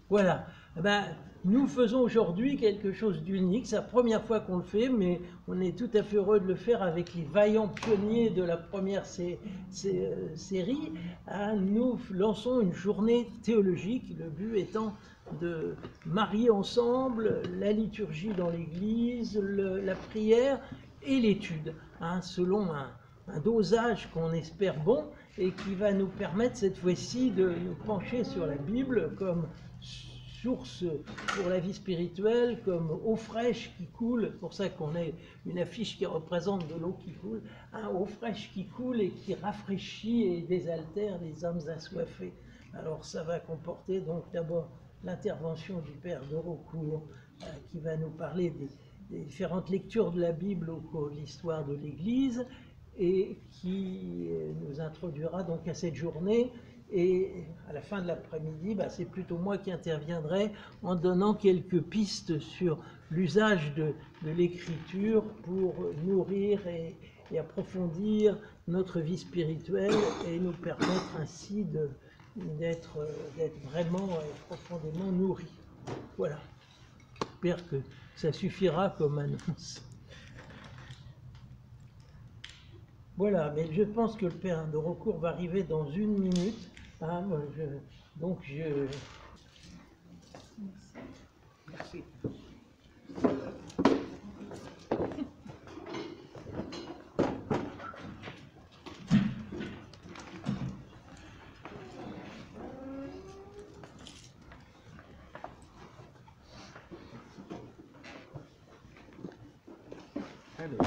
Voilà. Eh ben, nous faisons aujourd'hui quelque chose d'unique. C'est la première fois qu'on le fait, mais on est tout à fait heureux de le faire avec les vaillants pionniers de la première série. Nous lançons une journée théologique, le but étant de marier ensemble la liturgie dans l'Église, la prière et l'étude, selon un dosage qu'on espère bon et qui va nous permettre cette fois-ci de nous pencher sur la Bible comme source pour la vie spirituelle, comme eau fraîche qui coule. C'est pour ça qu'on a une affiche qui représente de l'eau qui coule, eau fraîche qui coule et qui rafraîchit et désaltère les âmes assoiffées. Alors ça va comporter donc d'abord l'intervention du Père de Rocourt qui va nous parler des différentes lectures de la Bible au cours de l'histoire de l'Église et qui nous introduira donc à cette journée. Et à la fin de l'après-midi, c'est plutôt moi qui interviendrai en donnant quelques pistes sur l'usage de l'écriture pour nourrir et approfondir notre vie spirituelle et nous permettre ainsi d'être vraiment et profondément nourris. Voilà. J'espère que ça suffira comme annonce. Voilà, mais je pense que le Père de Rocourt va arriver dans 1 minute. Merci. Alors.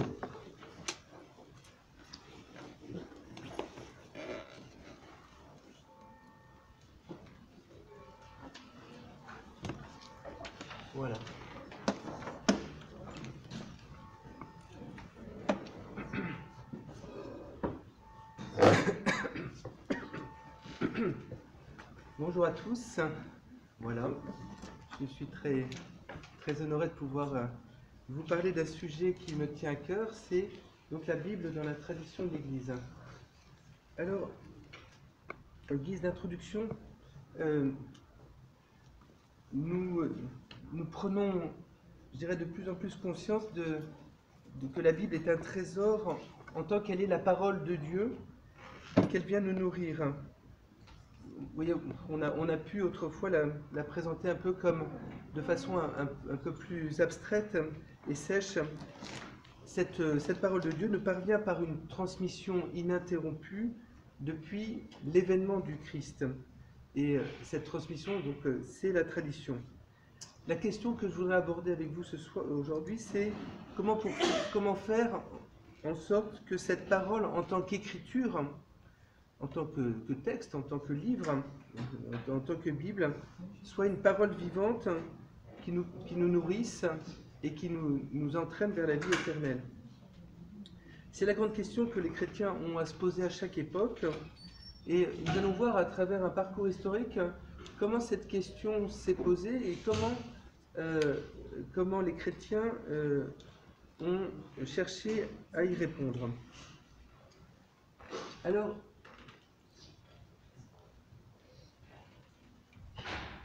Voilà. Bonjour à tous. Voilà, je suis très honoré de pouvoir vous parler d'un sujet qui me tient à cœur, c'est donc la Bible dans la tradition de l'Église. Alors, en guise d'introduction, nous prenons, je dirais, de plus en plus conscience que la Bible est un trésor en tant qu'elle est la parole de Dieu, qu'elle vient nous nourrir. Vous voyez, on a pu autrefois la présenter un peu comme de façon un peu plus abstraite et sèche. Cette parole de Dieu nous parvient par une transmission ininterrompue depuis l'événement du Christ. Et cette transmission, donc, c'est la tradition. La question que je voudrais aborder avec vous aujourd'hui, c'est comment faire en sorte que cette parole, en tant qu'écriture, en tant que texte, en tant que livre, en tant que Bible, soit une parole vivante qui nous nourrisse et qui nous entraîne vers la vie éternelle. C'est la grande question que les chrétiens ont à se poser à chaque époque. Et nous allons voir à travers un parcours historique comment cette question s'est posée et comment les chrétiens ont cherché à y répondre. Alors,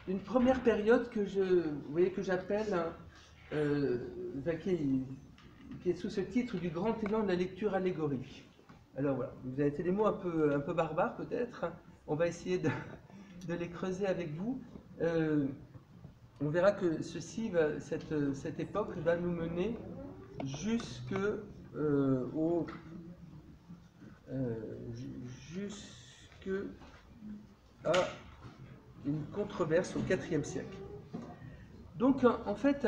une première période que j'appelle, qui est sous ce titre du grand élan de la lecture allégorique. Alors voilà, vous avez fait des mots un peu barbares peut-être. On va essayer de les creuser avec vous. On verra que cette époque va nous mener jusque à une controverse au IVe siècle. Donc en fait,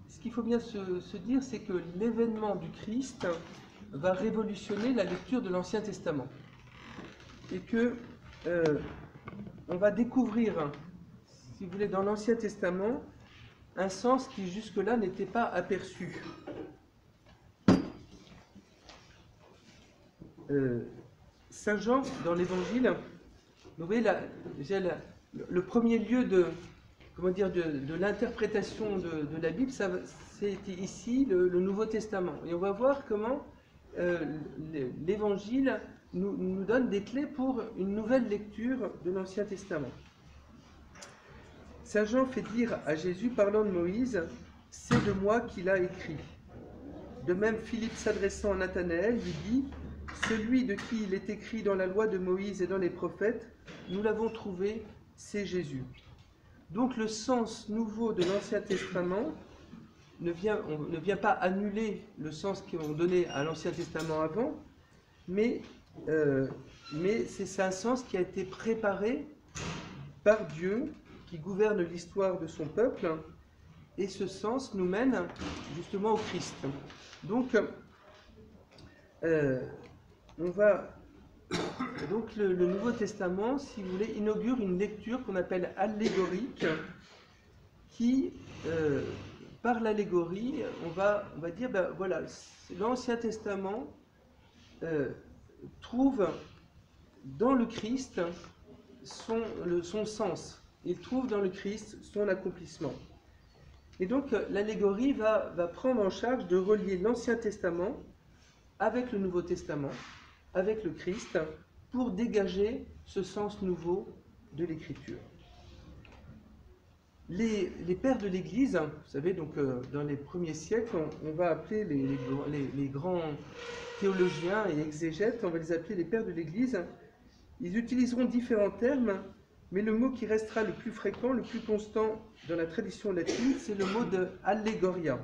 ce qu'il faut bien se dire, c'est que l'événement du Christ va révolutionner la lecture de l'Ancien Testament. Et que on va découvrir, si vous voulez, dans l'Ancien Testament, un sens qui jusque-là n'était pas aperçu. Saint Jean, dans l'Évangile, vous voyez, le premier lieu de l'interprétation de la Bible, c'est ici le Nouveau Testament. Et on va voir comment l'Évangile nous donne des clés pour une nouvelle lecture de l'Ancien Testament. Saint Jean fait dire à Jésus, parlant de Moïse, « C'est de moi qu'il a écrit ». De même, Philippe s'adressant à Nathanaël lui dit, « Celui de qui il est écrit dans la loi de Moïse et dans les prophètes, nous l'avons trouvé, c'est Jésus. » Donc le sens nouveau de l'Ancien Testament ne vient pas annuler le sens qu'on donnait à l'Ancien Testament avant, mais c'est un sens qui a été préparé par Dieu, qui gouverne l'histoire de son peuple, et ce sens nous mène justement au Christ. Donc, donc le Nouveau Testament, si vous voulez, inaugure une lecture qu'on appelle allégorique, qui, par l'allégorie, on va dire, ben voilà, l'Ancien Testament trouve dans le Christ son sens. Il trouve dans le Christ son accomplissement. Et donc l'allégorie va prendre en charge de relier l'Ancien Testament avec le Nouveau Testament, avec le Christ, pour dégager ce sens nouveau de l'Écriture. Les pères de l'Église, vous savez, donc dans les premiers siècles, on va appeler les grands théologiens et exégètes, on va les appeler les pères de l'Église. Ils utiliseront différents termes, mais le mot qui restera le plus fréquent, le plus constant dans la tradition latine, c'est le mot de allegoria.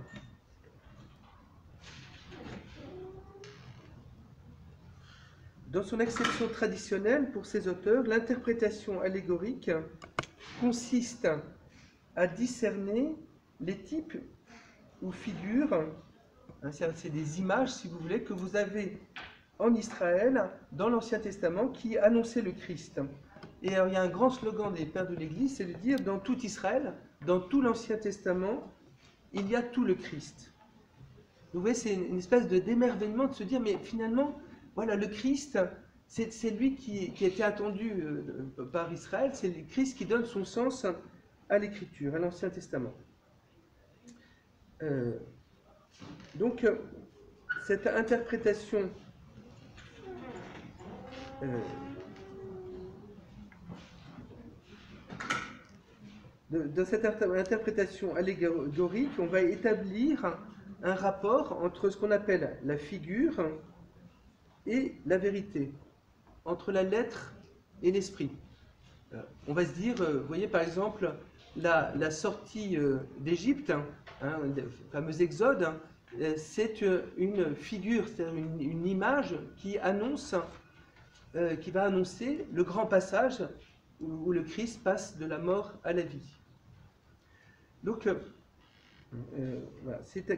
Dans son acception traditionnelle, pour ces auteurs, l'interprétation allégorique consiste à discerner les types ou figures, hein, c'est des images, si vous voulez, que vous avez en Israël, dans l'Ancien Testament, qui annonçaient le Christ. Et alors, il y a un grand slogan des pères de l'Église, c'est de dire, dans tout Israël, dans tout l'Ancien Testament, il y a tout le Christ. Vous voyez, c'est une espèce de d'émerveillement de se dire, mais finalement, voilà, le Christ, c'est lui qui était attendu par Israël, c'est le Christ qui donne son sens à l'Écriture, à l'Ancien Testament. Donc, cette interprétation dans cette interprétation allégorique, on va établir un rapport entre ce qu'on appelle la figure et la vérité, entre la lettre et l'esprit. On va se dire, vous voyez par exemple, la sortie d'Égypte, hein, le fameux Exode, hein, c'est une figure, c'est-à-dire une image qui annonce, qui va annoncer le grand passage où le Christ passe de la mort à la vie. Donc, voilà, c'est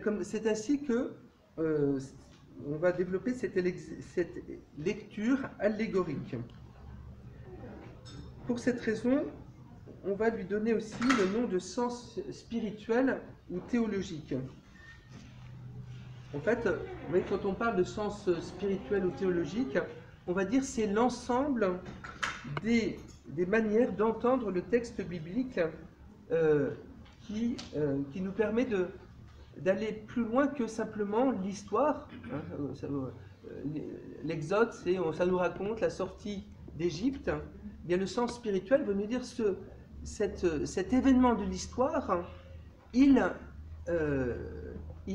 ainsi que on va développer cette lecture allégorique. Pour cette raison, on va lui donner aussi le nom de sens spirituel ou théologique. En fait, vous voyez, quand on parle de sens spirituel ou théologique, on va dire c'est l'ensemble des manières d'entendre le texte biblique qui nous permet d'aller plus loin que simplement l'histoire. L'Exode, ça nous raconte la sortie d'Égypte. Il y a le sens spirituel, veut nous dire cet événement de l'histoire, il a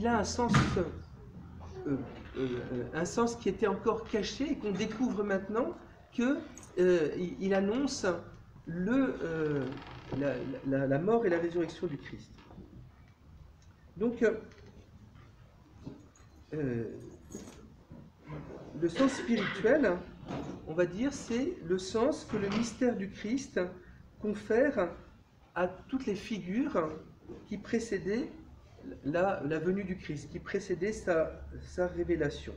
un sens qui était encore caché et qu'on découvre maintenant qu'il annonce la mort et la résurrection du Christ. Donc, le sens spirituel, on va dire, c'est le sens que le mystère du Christ confère à toutes les figures qui précédaient la venue du Christ, qui précédaient sa révélation.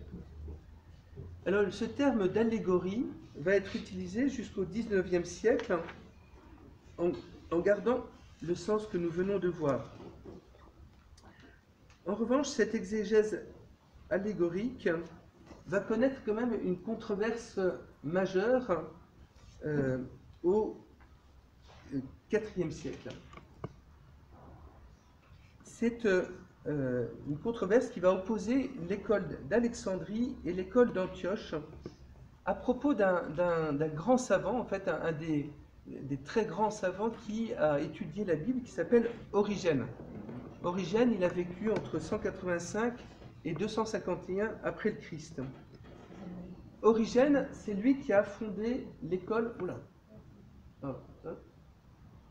Alors, ce terme d'allégorie va être utilisé jusqu'au XIXe siècle en gardant le sens que nous venons de voir. En revanche, cette exégèse allégorique va connaître quand même une controverse majeure au IVe siècle. C'est une controverse qui va opposer l'école d'Alexandrie et l'école d'Antioche à propos d'un grand savant, en fait un des très grands savants qui a étudié la Bible, qui s'appelle Origène. Origène, il a vécu entre 185 et 251 après le Christ. Origène, c'est lui qui a fondé l'école. Oula.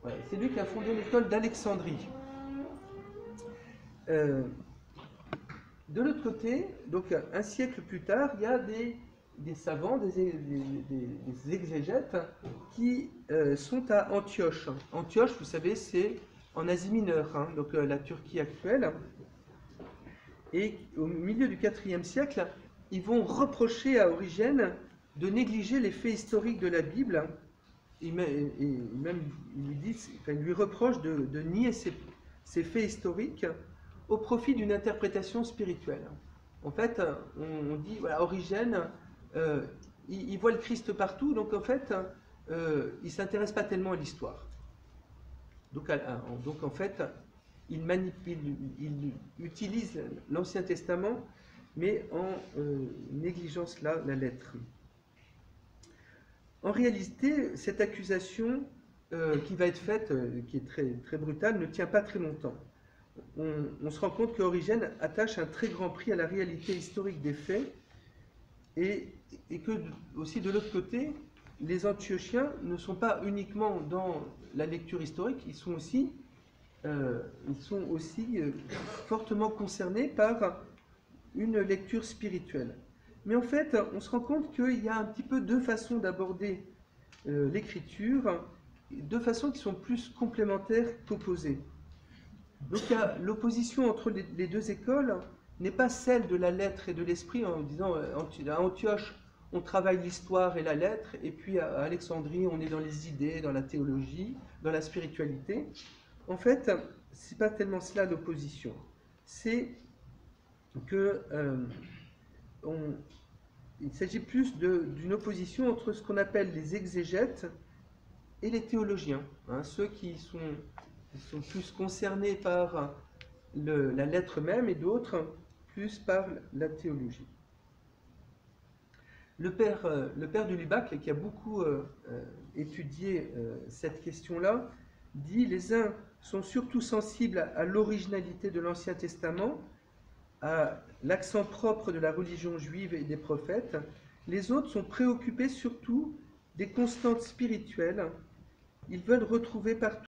Voilà, c'est lui qui a fondé l'école d'Alexandrie. De l'autre côté, donc un siècle plus tard, il y a des savants, des exégètes qui sont à Antioche. Antioche, vous savez, c'est en Asie mineure, hein, donc la Turquie actuelle. Et au milieu du IVe siècle, ils vont reprocher à Origène de négliger les faits historiques de la Bible. Et même, il lui reproche de nier ces faits historiques au profit d'une interprétation spirituelle. En fait, on dit, voilà, Origène, il voit le Christ partout, donc en fait, il ne s'intéresse pas tellement à l'histoire. Donc en fait, il utilise l'Ancien Testament, mais en négligeant cela, la lettre. En réalité, cette accusation qui va être faite, qui est très, très brutale, ne tient pas très longtemps. On se rend compte qu'Origène attache un très grand prix à la réalité historique des faits et que, aussi de l'autre côté, les Antiochiens ne sont pas uniquement dans la lecture historique, ils sont aussi fortement concernés par une lecture spirituelle. Mais en fait, on se rend compte qu'il y a un petit peu deux façons d'aborder l'écriture, deux façons qui sont plus complémentaires qu'opposées. Donc l'opposition entre les deux écoles n'est pas celle de la lettre et de l'esprit, en disant à Antioche, on travaille l'histoire et la lettre, et puis à Alexandrie, on est dans les idées, dans la théologie, dans la spiritualité. En fait, c'est pas tellement cela l'opposition. C'est que il s'agit plus d'une opposition entre ce qu'on appelle les exégètes et les théologiens, hein, ceux qui sont plus concernés par la lettre même et d'autres plus par la théologie. Le père de Lubac, qui a beaucoup étudié cette question-là, dit « Les uns sont surtout sensibles à l'originalité de l'Ancien Testament, à l'accent propre de la religion juive et des prophètes. Les autres sont préoccupés surtout des constantes spirituelles. Ils veulent retrouver partout